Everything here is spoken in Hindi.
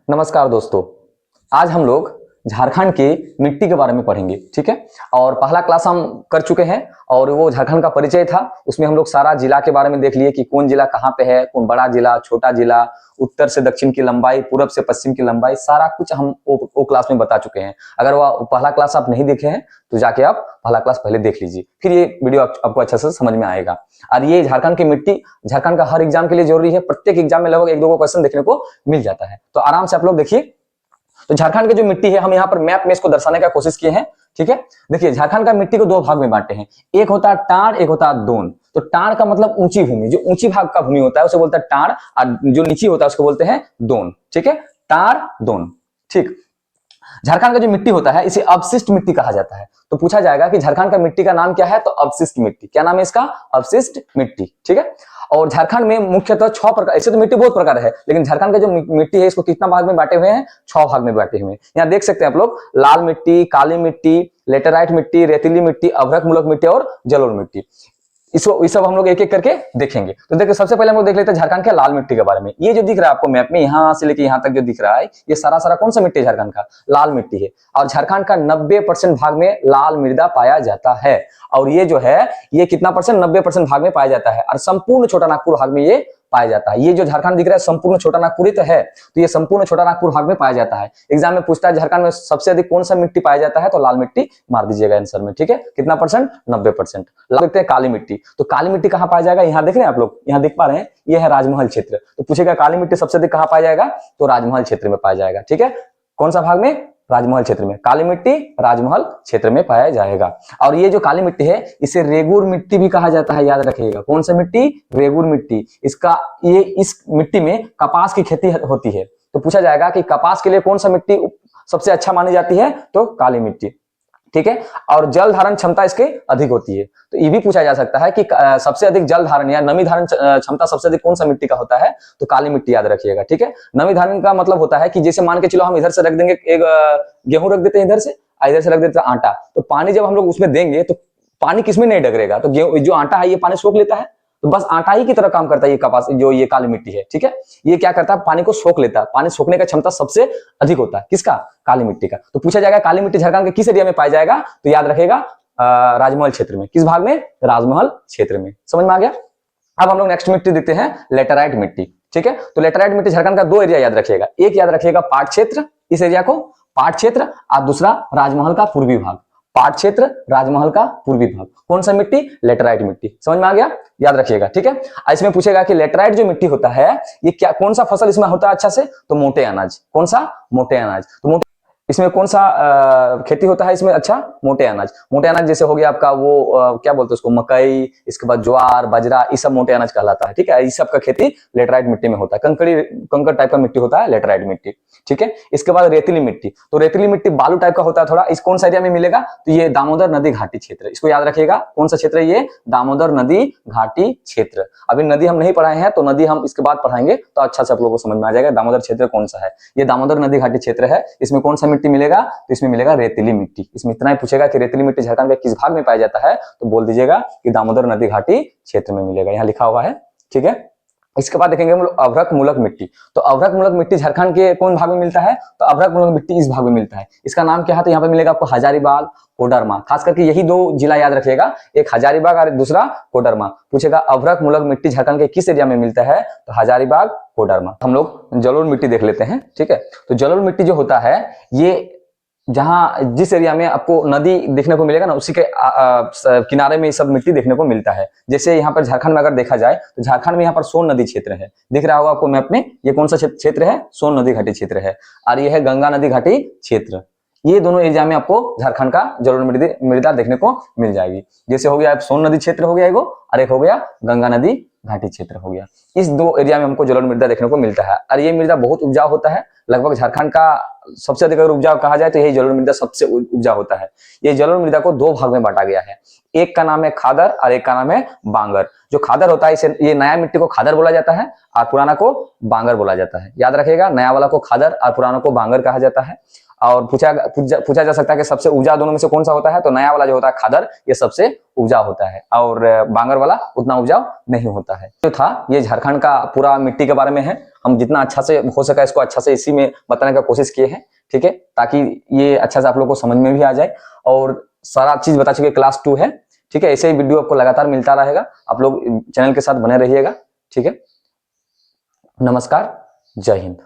नमस्कार दोस्तों। आज हम लोग झारखंड की मिट्टी के बारे में पढ़ेंगे, ठीक है। और पहला क्लास हम कर चुके हैं और वो झारखंड का परिचय था। उसमें हम लोग सारा जिला के बारे में देख लिए कि कौन जिला कहाँ पे है, कौन बड़ा जिला, छोटा जिला, उत्तर से दक्षिण की लंबाई, पूरब से पश्चिम की लंबाई, सारा कुछ हम वो क्लास में बता चुके हैं। अगर वह पहला क्लास आप नहीं देखे हैं तो जाके आप पहला क्लास पहले देख लीजिए, फिर ये वीडियो आपको अच्छा से समझ में आएगा। और ये झारखंड की मिट्टी झारखंड का हर एग्जाम के लिए जरूरी है। प्रत्येक एग्जाम में लगभग एक दो क्वेश्चन देखने को मिल जाता है, तो आराम से आप लोग देखिए। तो झारखंड की जो मिट्टी है, हम यहाँ पर मैप में इसको दर्शाने का कोशिश किए हैं, ठीक है। देखिए, झारखंड का मिट्टी को दो भाग में बांटे हैं, एक होता है टाड़, एक होता है दोन। तो टाड़ का मतलब ऊंची भूमि, जो ऊंची भाग का भूमि होता है उसे बोलते हैं टाड़, और जो नीची होता है उसको बोलते हैं दोन, ठीक है। टाड़ दोन, ठीक। झारखंड का जो मिट्टी होता है इसे अवशिष्ट मिट्टी कहा जाता है। तो पूछा जाएगा कि झारखंड का मिट्टी का नाम क्या है, तो अवशिष्ट मिट्टी। क्या नाम है इसका? अवशिष्ट मिट्टी, ठीक है। और झारखंड में मुख्यतः 6 प्रकार, ऐसे तो मिट्टी बहुत प्रकार है, लेकिन झारखंड का जो मिट्टी है इसको कितना भाग में बांटे हुए हैं? 6 भाग में बांटे हुए हैं। यहाँ देख सकते हैं आप लोग, लाल मिट्टी, काली मिट्टी, लेटेराइट मिट्टी, रेतीली मिट्टी, अभ्रक मूलक मिट्टी और जलोढ़ मिट्टी। इसको ये सब हम लोग एक एक करके देखेंगे। तो देखिए, सबसे पहले हम लोग देख लेते हैं झारखंड के लाल मिट्टी के बारे में। ये जो दिख रहा है आपको मैप में, यहाँ से लेके यहाँ तक जो दिख रहा है, ये सारा सारा कौन सा मिट्टी है? झारखंड का लाल मिट्टी है। और झारखंड का 90% भाग में लाल मृदा पाया जाता है। और ये जो है, ये कितना परसेंट? 90% भाग में पाया जाता है। और संपूर्ण छोटा नागपुर भाग में ये पाया जाता है। ये जो झारखंड दिख रहा है संपूर्ण छोटा नागपुर तो है, तो ये संपूर्ण छोटा नागपुर भाग में पाया जाता है। एग्जाम में पूछता है झारखंड में सबसे अधिक कौन सा मिट्टी पाया जाता है, तो लाल मिट्टी मार दीजिएगा आंसर में, ठीक है। कितना परसेंट? 90%। देखते हैं काली मिट्टी। तो काली मिट्टी कहाँ पाया जाएगा? यहाँ देख रहे हैं आप लोग, यहाँ देख पा रहे हैं, ये है राजमहल क्षेत्र। तो पूछेगा काली मिट्टी सबसे अधिक कहाँ पाया जाएगा, तो राजमहल क्षेत्र में पाया जाएगा, ठीक है। कौन सा भाग में? राजमहल क्षेत्र में। काली मिट्टी राजमहल क्षेत्र में पाया जाएगा। और ये जो काली मिट्टी है इसे रेगुर मिट्टी भी कहा जाता है, याद रखिएगा। कौन सा मिट्टी? रेगुर मिट्टी। इस मिट्टी में कपास की खेती होती है। तो पूछा जाएगा कि कपास के लिए कौन सा मिट्टी सबसे अच्छा मानी जाती है, तो काली मिट्टी, ठीक है। और जल धारण क्षमता इसके अधिक होती है। तो ये भी पूछा जा सकता है कि सबसे अधिक जल धारण या नमी धारण क्षमता सबसे अधिक कौन सा मिट्टी का होता है, तो काली मिट्टी, याद रखिएगा, ठीक है। नमी धारण का मतलब होता है कि जैसे मान के चलो हम इधर से रख देंगे, एक गेहूं रख देते हैं इधर से, इधर से रख देते हैं आटा, तो पानी जब हम लोग उसमें देंगे तो पानी किसमें नहीं डगरेगा, तो गेहूं जो आटा है ये पानी सोख लेता है। तो बस आटा ही की तरह काम करता है ये कपास, जो ये काली मिट्टी है, ठीक है। ये क्या करता है? पानी को सोख लेता है। पानी सोखने का क्षमता सबसे अधिक होता है किसका? काली मिट्टी का। तो पूछा जाएगा काली मिट्टी झारखंड के किस एरिया में पाया जाएगा, तो याद रखेगा राजमहल क्षेत्र में। किस भाग में? राजमहल क्षेत्र में। समझ में आ गया। अब हम लोग नेक्स्ट मिट्टी देखते हैं, लेटेराइट मिट्टी, ठीक है। तो लेटेराइट मिट्टी झारखंड का 2 एरिया याद रखिएगा। एक याद रखिएगा पाट क्षेत्र, इस एरिया को पाट क्षेत्र, और दूसरा राजमहल का पूर्वी भाग। पाट क्षेत्र, राजमहल का पूर्वी भाग। कौन सा मिट्टी? लेटेराइट मिट्टी। समझ में आ गया, याद रखिएगा, ठीक है। इसमें पूछेगा कि लेटेराइट जो मिट्टी होता है ये क्या, कौन सा फसल इसमें होता है अच्छा से, तो मोटे अनाज। कौन सा? मोटे अनाज। तो इसमें कौन सा खेती होता है इसमें? अच्छा, मोटे अनाज। मोटे अनाज जैसे हो गया आपका वो क्या बोलते हैं उसको, मकई, इसके बाद ज्वार, बाजरा, ये सब मोटे अनाज कहलाता है, ठीक है। इस सब का खेती लेटेराइट मिट्टी में होता है। कंकड़ टाइप का मिट्टी होता है लेटेराइट मिट्टी, ठीक है। इसके बाद रेतीली मिट्टी। तो रेतीली मिट्टी बालू टाइप का होता है थोड़ा। इस कौन सा एरिया में मिलेगा, तो ये दामोदर नदी घाटी क्षेत्र। इसको याद रखिएगा, कौन सा क्षेत्र है ये? दामोदर नदी घाटी क्षेत्र। अभी नदी हम नहीं पढ़ाए हैं, तो नदी हम इसके बाद पढ़ाएंगे तो अच्छा से आप लोगों को समझ में आ जाएगा दामोदर क्षेत्र कौन सा है। ये दामोदर नदी घाटी क्षेत्र है। इसमें कौन सा मिट्टी मिलेगा, तो इसमें मिलेगा रेतीली मिट्टी। इसमें इतना ही पूछेगा कि रेतीली मिट्टी झारखंड के किस भाग में पाया जाता है, तो बोल दीजिएगा कि दामोदर नदी घाटी क्षेत्र में मिलेगा, यहाँ लिखा हुआ है, ठीक है। इसके बाद देखेंगे हम लोग अभ्रक मूलक मिट्टी। तो अभ्रक मूलक मिट्टी झारखंड के कौन भाग में मिलता है, तो अभ्रक मूलक मिट्टी इस भाग में मिलता है। इसका नाम क्या है, तो यहाँ पे मिलेगा आपको हजारीबाग, कोडरमा। खास करके यही 2 जिला याद रखिएगा, एक हजारीबाग और दूसरा कोडरमा। पूछेगा अभ्रक मूलक मिट्टी झारखंड के किस एरिया में मिलता है, तो हजारीबाग, कोडरमा। हम लोग जलोढ़ मिट्टी देख लेते हैं, ठीक है। तो जलोढ़ मिट्टी जो होता है ये जहां जिस एरिया में आपको नदी देखने को मिलेगा ना, उसी के किनारे में ये सब मिट्टी देखने को मिलता है। जैसे यहाँ पर झारखंड में अगर देखा जाए तो झारखंड में यहाँ पर सोन नदी क्षेत्र है, दिख रहा होगा आपको मैप में। ये कौन सा क्षेत्र है? सोन नदी घाटी क्षेत्र है। और ये है गंगा नदी घाटी क्षेत्र। ये दोनों एरिया में आपको झारखंड का जलोढ़ मृदा देखने को मिल जाएगी। जैसे हो गया सोन नदी क्षेत्र हो गया एगो, और एक हो गया गंगा नदी घाटी क्षेत्र हो गया। इस 2 एरिया में हमको जलोढ़ मृदा देखने को मिलता है। और ये मृदा बहुत उपजाऊ होता है। लगभग झारखंड का सबसे अधिक अगर उपजाऊ कहा जाए तो यही जलोढ़ मृदा सबसे उपजाऊ होता है। ये जलोढ़ मृदा को 2 भाग में बांटा गया है। एक का नाम है खादर और एक का नाम है बांगर। जो खादर होता है इसे, ये नया मिट्टी को खादर बोला जाता है और पुराना को बांगर बोला जाता है। याद रखिएगा, नया वाला को खादर और पुराना को बांगर कहा जाता है। और पूछा जा सकता है कि सबसे ऊंचा दोनों में से कौन सा होता है, तो नया वाला जो होता है खादर, ये सबसे ऊंचा होता है और बांगर वाला उतना उपजाऊ नहीं होता है। जो था ये झारखंड का पूरा मिट्टी के बारे में है। हम जितना अच्छा से हो सका इसको अच्छा से इसी में बताने का कोशिश किए हैं, ठीक है, ताकि ये अच्छा से आप लोग को समझ में भी आ जाए और सारा चीज बता चुके। क्लास 2 है, ठीक है। ऐसे ही वीडियो आपको लगातार मिलता रहेगा, आप लोग चैनल के साथ बने रहिएगा, ठीक है। नमस्कार, जय हिंद।